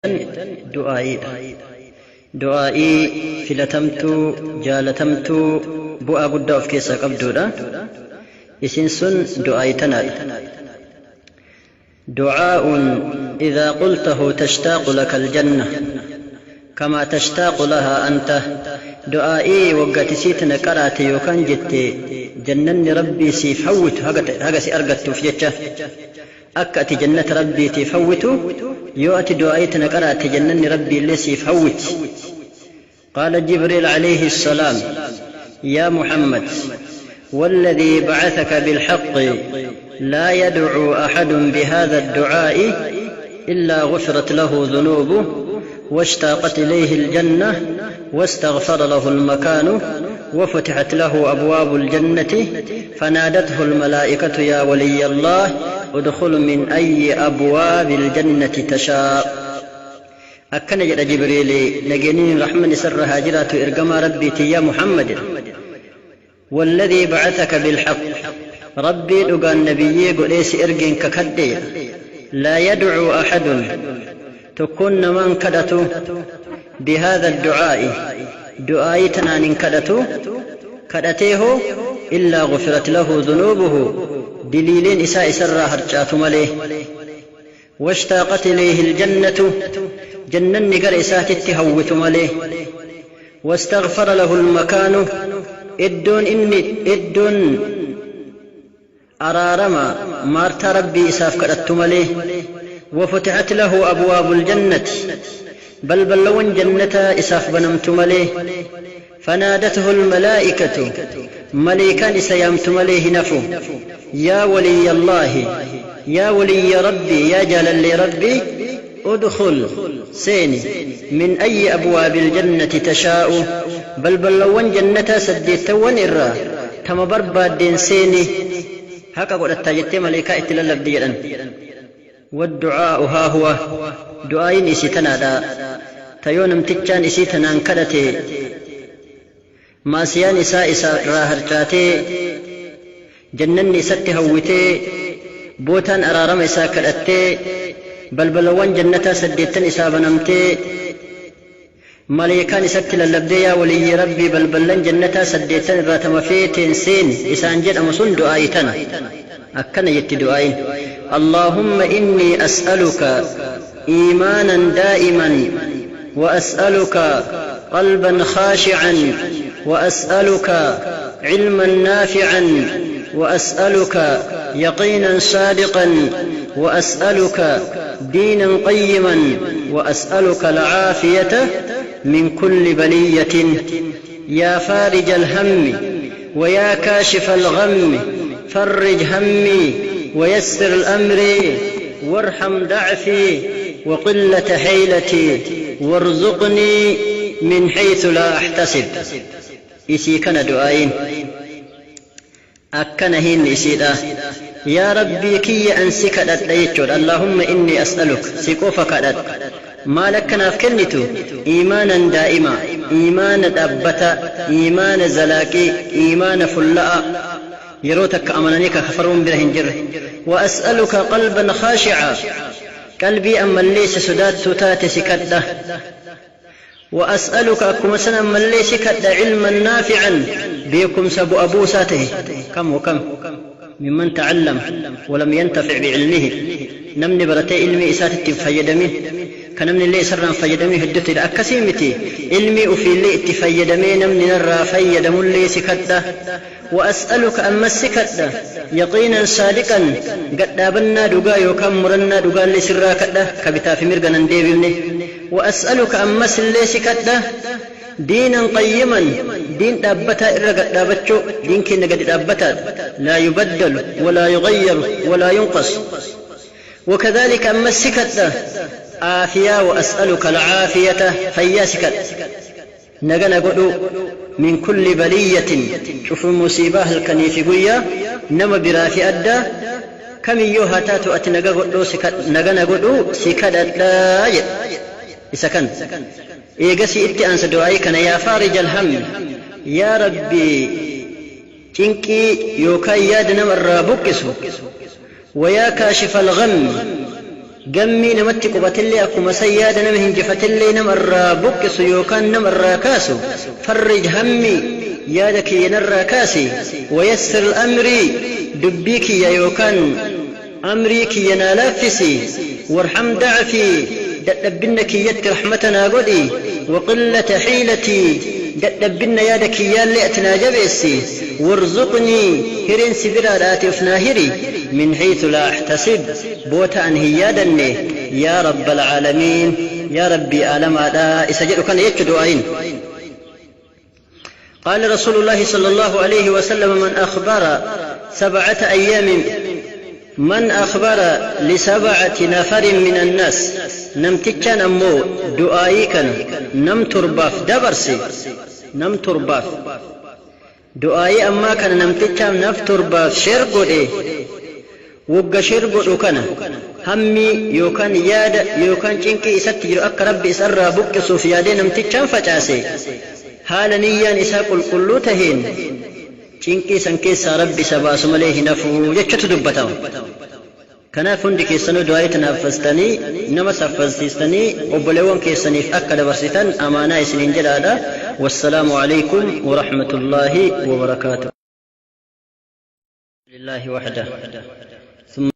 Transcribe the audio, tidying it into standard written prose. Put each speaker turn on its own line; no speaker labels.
دعائي دعائي فلتمتو جالتمتو بؤا قد في كيسا قبدودا إسنسن دعائي تنال دعاء إذا قلته تشتاق لك الجنة كما تشتاق لها أنت دعائي وقت سيتنا كراتي وكان جت جنن ربي سيفوت هذا سيأرقت في جتة أكأتي جنة ربي تفوت يؤتي دعائتنا كراتي جنن ربي اللي سيفوت قال جبريل عليه السلام يا محمد والذي بعثك بالحق لا يدعو أحد بهذا الدعاء إلا غفرت له ذنوبه واشتاقت إليه الجنة واستغفر له المكان وفتحت له أبواب الجنة فنادته الملائكة يا ولي الله ادخل من أي أبواب الجنة تشاء أكن جد جبريل نجنين رحمن سر هاجرات إرقم ربي يا محمد والذي بعثك بالحق ربي لقى النبي قليس إرقين ككدي لا يدعو أحد تكون من كدته بهذا الدعاء دعاء تنان كدته كدته إلا غفرت له ذنوبه دليلين إساء سر هرجات مليه واشتاقت إليه الجنة جنن نقر إساء تتهوت مليه واستغفر له المكان إدون أرارما مارت ربي إساف كدت مليه وفتحت له أبواب الجنة بل لون جنة إساف بنمت مليه فنادته الملائكة ملائكان إسيامت مليه نفو يا ولي الله يا ولي ربي يا جلال ربي ادخل سيني من أي أبواب الجنة تشاء بل لون جنة سديت ونرى تم برباد سيني هكا قد اتجدت ملائكة اتلالب ديرا والدعاء ها هو دعاء إسي تنادا تيونم تجان إسي تنان كدتي ما سيان إسا راهرجاتي جنن إسات هوتي بوتان أرارم إسا كدتي بلوان جنتا سديتن إسا بنمتي ملائكان إسات للبدي يا ولي ربي بلن جنتا سديتن راتم فيتين سين إسان جد أمسون دعاء تنا أكنا يت دعاء اللهم إني أسألك إيمانا دائما وأسألك قلبا خاشعا وأسألك علما نافعا وأسألك يقينا صادقا وأسألك دينا قيما وأسألك العافية من كل بلية يا فارج الهم ويا كاشف الغم فرج همي ويسر الأمر وارحم ضعفي وقلة حيلتي وارزقني من حيث لا أحتسب إسي كان دعائين أكنهين إسيدا يا ربي كي أنسك الأيتشود اللهم إني أسألك سيكوفك ما لك نافكنتو إيمانا دائما إيمان أبتا إيمان زلاكي إيمان فلاء يروتك أمانيك خفرون برهنجر وأسألك قلبا خاشعا قلبي أما ليس سداد تتات سكده وأسألك أكما سنة من ليس كد علما نافعا بكم سبو أبوساته كم وكم ممن تعلم ولم ينتفع بعلمه نمني برتي علمي إسات التفيدمي كنمني اللي سرنا فيدمي هدت الأكسيمتي علمي وفي اللي اتفيدمي نمني نرى فيدم اللي سكده وأسألك أما السكده يقينا صادقا قد دابنا دقا يوكم مرنا دقا اللي سرا كده كبتا في مرقنا نديبني وأسألك أما اللي سكده دينا قيما دين دابتا إرقا دابتشو دين كنا قد دابتا لا يبدل ولا يغير ولا ينقص وكذلك أما السكده عافية وأسألك العافية فيا سكت نغنى قدو من كل بلية شوف المصيبة الكنيف قوية نما برافي أدى كم يوها تاتو أتنغى قدو سكت نغنى قدو سكت أدى إسكن إيقسي إتي أنس دعائك يا فارج الهم يا ربي تنكي يوكا ياد نمر بكسو ويا كاشف الغم قمي نمت قبت اللي أكما سيادة نمهن جفت اللي نمر بكس يوكان نمر كاسو فرج همي يادك ينر كاسي ويسر الأمر دبيك يا يوكان أمريك ينالافسي وارحم ضعفي دبنك يت رحمتنا قدي وقلة حيلتي دبنا يادك يالي أتنا جبسي وارزقني هرين سبرالاتي وفناهري من حيث لا أحتسب بوتا أنهيادني يا رب العالمين يا ربي آلم هذا إسجد كان يجدوا أين. قال رسول الله صلى الله عليه وسلم من أخبر لسبعة نفر من الناس نمتكن أمو دعائكن نم ترباف دبرسي نم ترباف دعائي أما كان نمتكن نف ترباف شرقو دي وقا شرقو كان همي يوكان ياد يوكان چنكي إساتي أك ربي إسرى بك صوفيادي نمتكن فجاسي حالا نيان إساق القلو تهين چنكي سنكيسا ربي سباس مليه نفو يجتو دبتاو كنا فندي كيسانو دعاية تنافستني نما سفزتني وبلوان كيسانيف أكد برسيتان أمانا يسنين جلالا والسلام عليكم ورحمة الله وبركاته لله وحده ثم